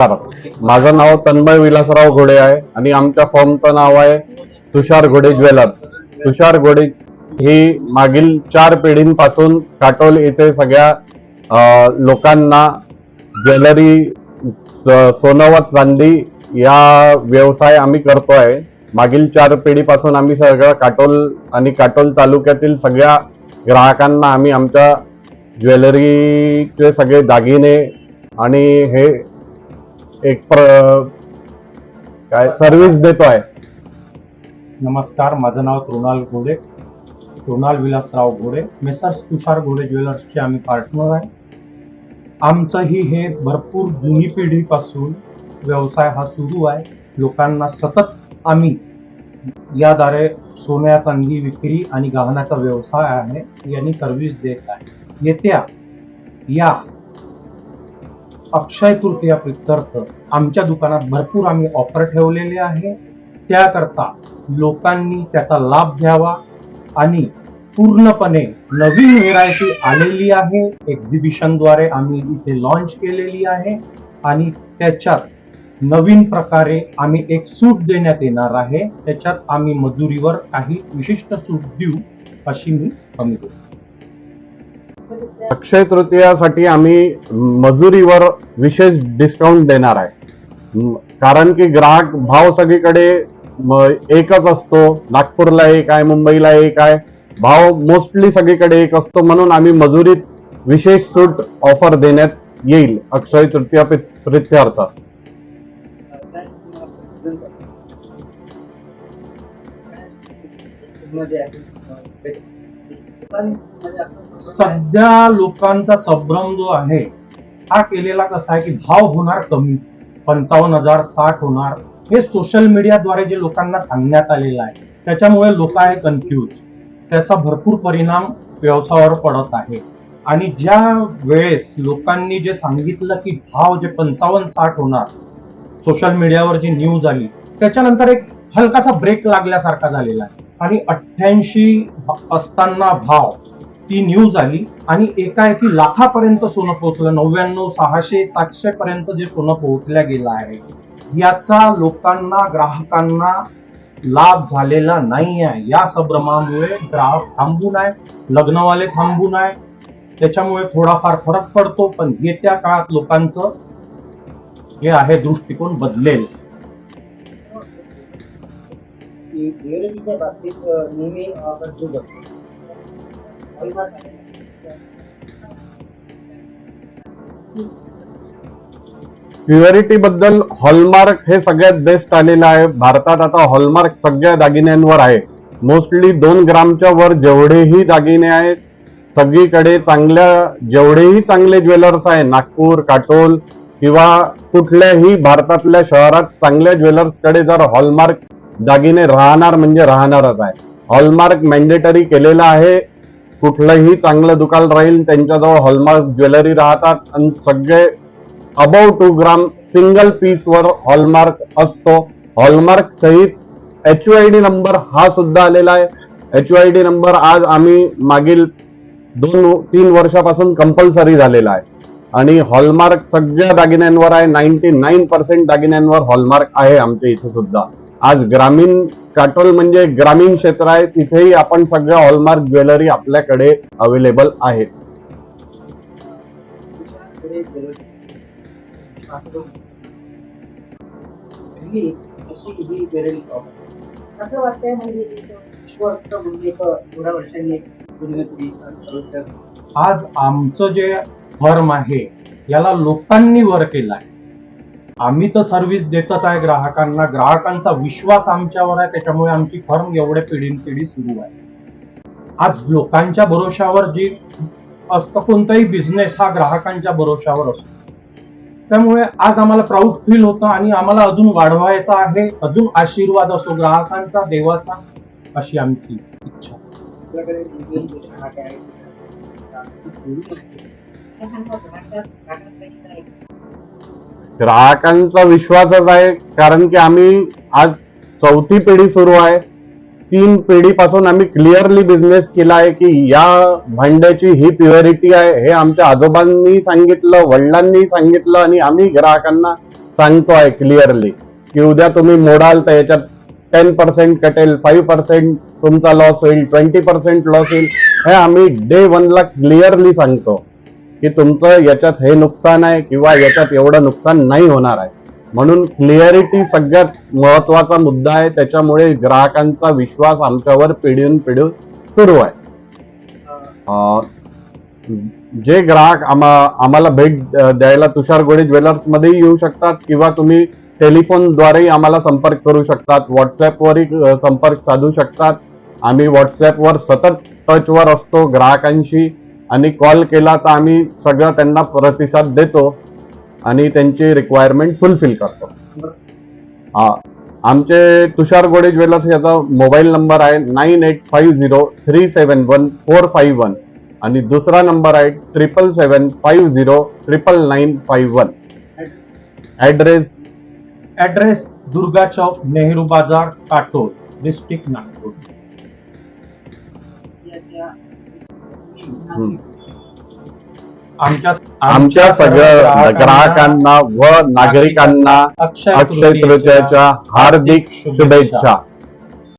माझं नाव तन्मय विलासराव घोडे आहे आणि आमच्या फर्मचं नाव आहे तुषार घोडे ज्वेलर्स. तुषार घोडे ही मागील 4 पिढींपासून काटोल येथे सगळ्या लोकांना ज्वेलरी, सोनं व चांदी या व्यवसाय आम्ही करतोय. मागील 4 पिढीपासून आम्ही सगळं काटोल आणि काटोल तालुक्यातील सगळ्या ग्राहकांना आम्ही आमच्या ज्वेलरीचे सगळे दागिने आणि हे एक काय सर्व्हिस देतोय. नमस्कार, माझं नाव तृणाल विलासराव घोडे. मेसर्स तुषार घोडे ज्वेलर्सचे आम्ही पार्टनर आहे. आमचंही हे भरपूर जुनी पिढीपासून व्यवसाय हा सुरू आहे. लोकांना सतत आम्ही याद्वारे सोन्या चांदी विक्री आणि गहनाचा व्यवसाय आहे यांनी सर्व्हिस देत आहे. येत्या या अक्षय तृतीया प्रित्यर्थ आमच्या दुकानात भरपूर आम्ही ऑफर ठेवलेले आहे. त्याकरता लोकांनी त्याचा लाभ घ्यावा आणि पूर्णपणे नवीन व्हेरायटी आलेली आहे. एक्झिबिशनद्वारे आम्ही इथे लॉन्च केलेली आहे आणि त्याच्यात नवीन प्रकारे आम्ही एक सूट देण्यात येणार आहे. त्याच्यात आम्ही मजुरीवर काही विशिष्ट सूट देऊ अशी मी हमी देतो. अक्षय तृतीयासाठी आम्ही मजुरीवर विशेष डिस्काउंट देणार आहे. कारण की ग्राहक भाव सगळीकडे एकच असतो. नागपूरला एक आहे, मुंबईला एक आहे, भाव मोस्टली सगळीकडे एक असतो. म्हणून आम्ही मजुरीत विशेष सूट ऑफर देण्यात येईल अक्षय तृतीया प्रित्यर्थ. सध्या लोकांचा संभ्रम जो आहे हा केलेला कसा आहे की भाव होणार कमी, 55,000 60 होणार, हे सोशल मीडियाद्वारे जे लोकांना सांगण्यात आलेलं आहे त्याच्यामुळे लोक आहे कन्फ्यूज. त्याचा भरपूर परिणाम व्यवसायावर पडत आहे. आणि ज्या वेळेस लोकांनी जे सांगितलं की भाव जे 55-60 होणार, सोशल मीडियावर जी न्यूज आली त्याच्यानंतर एक हलकासा ब्रेक लागल्यासारखा झालेला आहे आणि 88 असताना भाव ती न्यूज आली आणि एकाएकी लाखापर्यंत सोनं पोहोचलं. 99, 600, 700 पर्यंत जे सोनं पोहोचल्या गेलं आहे. याचा लोकांना, ग्राहकांना लाभ झालेला नाही आहे. या संभ्रमामुळे ग्राहक थांबून आहे, लग्नवाले थांबून आहे. त्याच्यामुळे थोडाफार फरक पडतो, पण येत्या काळात लोकांचं जे आहे दृष्टिकोन बदलेल. प्युरिटी बद्दल हॉलमार्क हे सगळ्यात बेस्ट आलेलं आहे. भारतात आता हॉलमार्क सगळ्या दागिन्यांवर आहे. मोस्टली 2 ग्रामच्या वर जेवढेही दागिने आहेत सगळीकडे जेवढेही चांगले ज्वेलर्स आहे, नागपूर, काटोल किंवा कुठल्याही भारतातल्या शहरात चांगल्या ज्वेलर्स कडे जर हॉलमार्क दागिने राहणार म्हणजे राहणारच आहे. हॉलमार्क मॅन्डेटरी केलेला आहे. कुठलंही चांगलं दुकान राहील त्यांच्याजवळ हॉलमार्क ज्वेलरी राहतात आणि सगळे अबव 2 ग्राम सिंगल पीस वर हॉलमार्क असतो. हॉलमार्क सहित HUID नंबर हा सुद्धा आलेला आहे. HUID नंबर आज आम्ही मागील 2-3 वर्षापासून कंपल्सरी झालेला आहे आणि हॉलमार्क सगळ्या दागिन्यांवर आहे. 99% दागिन्यांवर हॉलमार्क आहे आमच्या इथे सुद्धा. आज ग्रामीण काटोल म्हणजे ग्रामीण क्षेत्र आहे, तिथेही आपण सगळ्या हॉलमार्क ज्वेलरी आपल्याकडे अवेलेबल आहे. असं वाटतंय म्हणजे विश्वस्त म्हणजे थोड्या वर्षांनी आज आमचं जे फर्म आहे याला लोकांनी वर केलं आहे. आम्ही तर सर्व्हिस देतच आहे ग्राहकांना. ग्राहकांचा विश्वास आमच्यावर आहे, त्याच्यामुळे आमची फर्म एवढे पिढी सुरू आहे. आज लोकांच्या भरोशावर जी असतं कोणताही बिझनेस हा ग्राहकांच्या भरोशावर असतो. त्यामुळे आज आम्हाला प्राऊड फील होतं आणि आम्हाला अजून वाढवायचा आहे. अजून आशीर्वाद असो ग्राहकांचा, देवाचा, अशी आमची इच्छा. ग्राहकांचा विश्वासच आहे. कारण की आम्ही आज 4थी पिढी सुरू आहे. 3 पिढीपासून आम्ही क्लिअरली बिझनेस केला आहे की या भांड्याची ही प्युरिटी आहे. हे आमच्या आजोबांनी सांगितलं, वडिलांनी सांगितलं आणि आम्ही ग्राहकांना सांगतोय क्लिअरली की उद्या तुम्ही मोडाल तर याच्यात 10% कटेल, 5% तुमचा लॉस होईल, 20% लॉस होईल. हे आम्ही डे 1 ला क्लिअरली सांगतो की तुमचं याच्यात हे नुकसान आहे किंवा याच्यात एवढं नुकसान नाही होणार आहे. म्हणून क्लिअरिटी सगळ्यात महत्वाचा मुद्दा आहे. त्याच्यामुळे ग्राहकांचा विश्वास आमच्यावर पिढीन सुरू आहे. जे ग्राहक आम्हाला भेट द्यायला तुषार गोडे ज्वेलर्स मध्ये येऊ शकतात किंवा तुम्ही टेलिफोनद्वारेही आम्हाला संपर्क करू शकतात, व्हॉट्सअपवरही संपर्क साधू शकतात. आम्ही व्हॉट्सअपवर सतत टचवर असतो ग्राहकांशी आणि कॉल केला तर आम्ही सगळं त्यांना प्रतिसाद देतो आणि त्यांची रिक्वायरमेंट फुलफिल करतो. आमचे तुषार गोडे ज्वेलर्स याचा मोबाईल नंबर आहे 9850371451 आणि दुसरा नंबर आहे 7775099951. ऍड्रेस दुर्गा चौक, नेहरू बाजार, काटोल, डिस्ट्रिक्ट नागपूर. आमच्या सगळ्या ग्राहकांना व नागरिकांना अक्षय तृतीयेच्या हार्दिक शुभेच्छा.